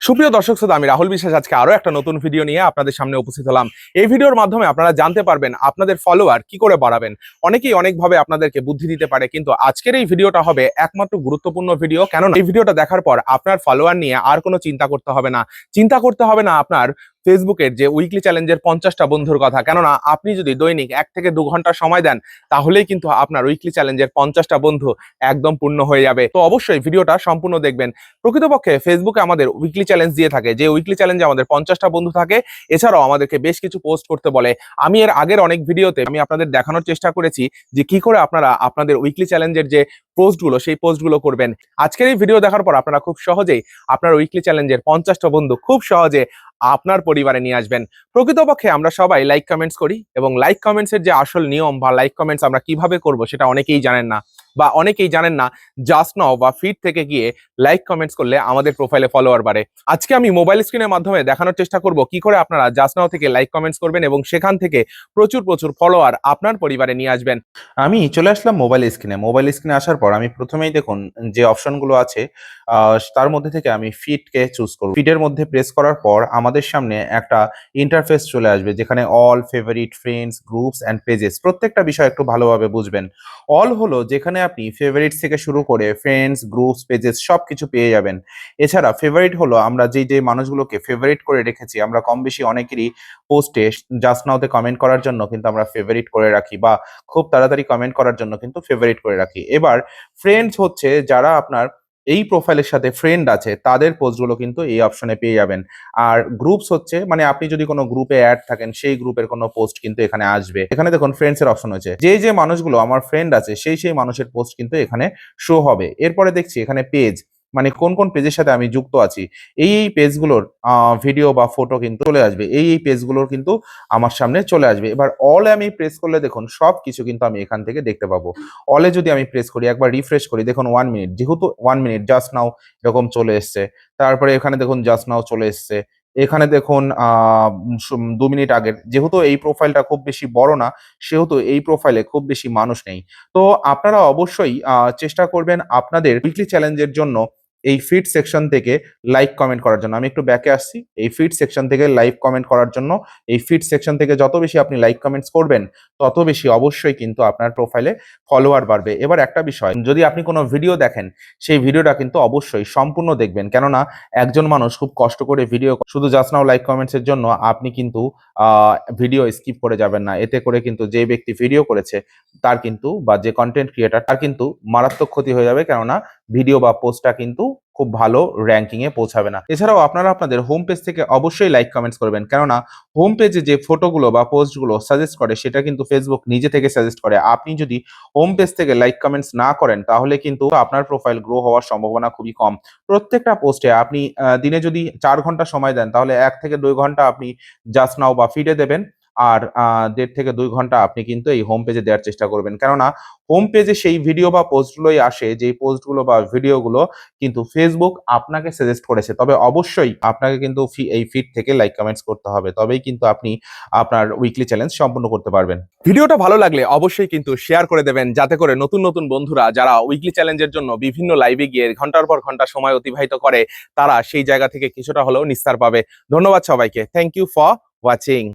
সুপ্রিয় দর্শক শ্রোতা, আমি রাহুল বিশ্বাস আজকে আরো একটা নতুন ভিডিও নিয়ে আপনাদের সামনে উপস্থিত হলাম। এই ভিডিওর মাধ্যমে আপনারা জানতে পারবেন আপনাদের ফলোয়ার কি করে বাড়াবেন। অনেকেই অনেকভাবে আপনাদেরকে বুদ্ধি দিতে পারে, কিন্তু আজকের এই ভিডিওটা হবে একমাত্র গুরুত্বপূর্ণ ভিডিও। কেননা এই ভিডিওটা দেখার পর আপনার ফলোয়ার নিয়ে আর কোনো চিন্তা করতে হবে না। চিন্তা করতে হবে না আপনার ফেসবুকের যে উইকলি চ্যালেঞ্জের 50টা বন্ধুর কথা। কেননা আপনি যদি দৈনিক 1 থেকে 2 ঘন্টা সময় দেন, তাহলেই কিন্তু আপনার উইকলি চ্যালেঞ্জের 50টা বন্ধু একদম পূর্ণ হয়ে যাবে। তো অবশ্যই ভিডিওটা সম্পূর্ণ দেখবেন। প্রকৃতপক্ষে ফেসবুকে আমাদের উইকলি চ্যালেঞ্জ দিয়ে থাকে, যে উইকলি চ্যালেঞ্জে আমাদের 50টা বন্ধু থাকে। এছাড়াও আমাদেরকে বেশ কিছু পোস্ট করতে বলে। আমি এর আগের অনেক ভিডিওতে আমি আপনাদের দেখানোর চেষ্টা করেছি যে কি করে আপনারা আপনাদের উইকলি চ্যালেঞ্জের যে পোস্টগুলো, সেই পোস্টগুলো করবেন। আজকের এই ভিডিও দেখার পর আপনারা খুব সহজেই আপনার উইকলি চ্যালেঞ্জের 50টা বন্ধু খুব সহজে আপনার পরিবারে নিয়ে আসবেন। প্রকৃতপক্ষে আমরা সবাই লাইক কমেন্টস করি, এবং লাইক কমেন্টসের যে আসল নিয়ম বা লাইক কমেন্টস আমরা কিভাবে করব সেটা অনেকেই জানেন না, বা অনেকেই জানেন না জাস্ট নাও বা ফিড থেকে গিয়ে লাইক কমেন্টস করলে আমাদের প্রোফাইলে ফলোয়ার বাড়ে। আজকে আমি মোবাইল স্ক্রিনের মাধ্যমে দেখানোর চেষ্টা করব কি করে আপনারা জাস্ট নাও থেকে লাইক কমেন্টস করবেন এবং সেখান থেকে প্রচুর প্রচুর ফলোয়ার আপনার পরিবারে নিয়ে আসবেন। আমি চলে আসলাম মোবাইল স্ক্রিনে। মোবাইল স্ক্রিনে আসার পর আমি প্রথমেই দেখুন যে অপশনগুলো আছে, তার মধ্যে থেকে আমি ফিডকে চুজ করব। ফিডের মধ্যে প্রেস করার পর আমাদের সামনে একটা ইন্টারফেস চলে আসবে, যেখানে all, favourite, friends, groups and pages, প্রত্যেকটা বিষয় একটু ভালোভাবে বুঝবেন। অল হলো যেখানে আপনি ফেভারিটস থেকে শুরু করে ফ্রেন্ডস, গ্রুপস, পেজেস সবকিছু পেয়ে যাবেন। এছাড়া ফেভারিট হলো আমরা যে মানুষগুলোকে ফেভারিট করে রেখেছি, আমরা কম বেশি অনেকেরই পোস্টে জাস্ট নাওতে কমেন্ট করার জন্য কিন্তু আমরা ফেভারিট করে রাখি, বা খুব তাড়াতাড়ি কমেন্ট করার জন্য কিন্তু ফেভারিট করে রাখি। এবার ফ্রেন্ডস হচ্ছে যারা আপনার এই প্রোফাইলের সাথে ফ্রেন্ড আছে, তাদের পোস্টগুলো কিন্তু এই অপশনে পেয়ে যাবেন। আর গ্রুপস হচ্ছে মানে আপনি যদি কোনো গ্রুপে অ্যাড থাকেন, সেই গ্রুপের কোনো পোস্ট কিন্তু এখানে আসবে। এখানে দেখুন ফ্রেন্ডস এর অপশন হয়েছে, যে মানুষগুলো আমার ফ্রেন্ড আছে সেই মানুষের পোস্ট কিন্তু এখানে শো হবে। এরপরে দেখছি এখানে পেজ, মানে কোন কোন পেজের সাথে আমি যুক্ত আছি, এই পেজগুলোর ভিডিও বা ফটো কিন্তু চলে আসবে। এই পেজগুলোর কিন্তু আমার সামনে চলে আসবে। এবার অলে আমি প্রেস করলে দেখুন সবকিছু কিন্তু আমি এখান থেকে দেখতে পাবো। অলে যদি আমি প্রেস করি, একবার রিফ্রেশ করি, দেখুন 1 মিনিট, যেহেতু 1 মিনিট জাস্ট নাও এরকম চলে এসছে। তারপরে এখানে দেখুন জাস্ট নাও চলে এসছে। এখানে দেখুন 2 মিনিট আগের, যেহেতু এই প্রোফাইলটা খুব বেশি বড় না, সেহেতু এই প্রোফাইলে খুব বেশি মানুষ নেই। তো আপনারা অবশ্যই চেষ্টা করবেন আপনাদের উইকলি চ্যালেঞ্জের জন্য এই ফিড সেকশন থেকে লাইক কমেন্ট করার জন্য। আমি একটু ব্যাকে আসছি। এই ফিড সেকশন থেকে লাইক কমেন্ট করার জন্য, এই ফিড সেকশন থেকে যত বেশি আপনি লাইক কমেন্টস করবেন, তত বেশি অবশ্যই কিন্তু আপনার প্রোফাইলে ফলোয়ার বাড়বে। এবার একটা বিষয়, যদি আপনি কোনো ভিডিও দেখেন, সেই ভিডিওটা কিন্তু অবশ্যই সম্পূর্ণ দেখবেন। কেননা একজন মানুষ খুব কষ্ট করে ভিডিও, শুধু জাস্ট নাও লাইক কমেন্টস এর জন্য আপনি কিন্তু ভিডিও স্কিপ করে যাবেন না। এতে করে কিন্তু যে ব্যক্তি ভিডিও করেছে তার কিন্তু, বা যে কন্টেন্ট ক্রিয়েটর, তার কিন্তু মারাত্মক ক্ষতি হয়ে যাবে। কেননা ভিডিও বা পোস্টটা কিন্তু খুব ভালো র‍্যাঙ্কিং এ পৌঁছাবে না। এছাড়াও আপনারা আপনাদের হোম পেজ থেকে অবশ্যই লাইক কমেন্টস করবেন। কেননা হোম পেজে যে ফটোগুলো বা পোস্টগুলো সাজেস্ট করে, সেটা কিন্তু ফেসবুক নিজে থেকে সাজেস্ট করে। আপনি যদি হোম পেজ থেকে লাইক কমেন্টস না করেন, তাহলে কিন্তু আপনার প্রোফাইল গ্রো হওয়ার সম্ভাবনা খুবই কম। প্রত্যেকটা পোস্টে আপনি দিনে যদি 4 ঘন্টা সময় দেন, তাহলে 1 থেকে 2 ঘন্টা আপনি জাস্ট নাও বা ফিডে দেবেন। আর 1.5 থেকে 2 ঘন্টা আপনি কিন্তু এই হোম পেজে দেওয়ার চেষ্টা করবেন। কেননা হোম পেজে সেই ভিডিও বা পোস্টগুলোই আসে, যেই পোস্টগুলো বা ভিডিওগুলো কিন্তু ফেসবুক আপনাকে সাজেস্ট করেছে। তবে অবশ্যই আপনাকে কিন্তু এই ফিড থেকে লাইক কমেন্টস করতে হবে। তবেই কিন্তু আপনি আপনার উইকলি চ্যালেঞ্জ সম্পূর্ণ করতে পারবেন। ভিডিওটা ভালো লাগলে অবশ্যই কিন্তু শেয়ার করে দেবেন, যাতে করে নতুন নতুন বন্ধুরা যারা উইকলি চ্যালেঞ্জের জন্য বিভিন্ন লাইভে গিয়ে ঘন্টার পর ঘন্টা সময় অতিবাহিত করে, তারা সেই জায়গা থেকে কিছুটা হলেও নিস্তার পাবে। ধন্যবাদ সবাইকে। Thank you for watching.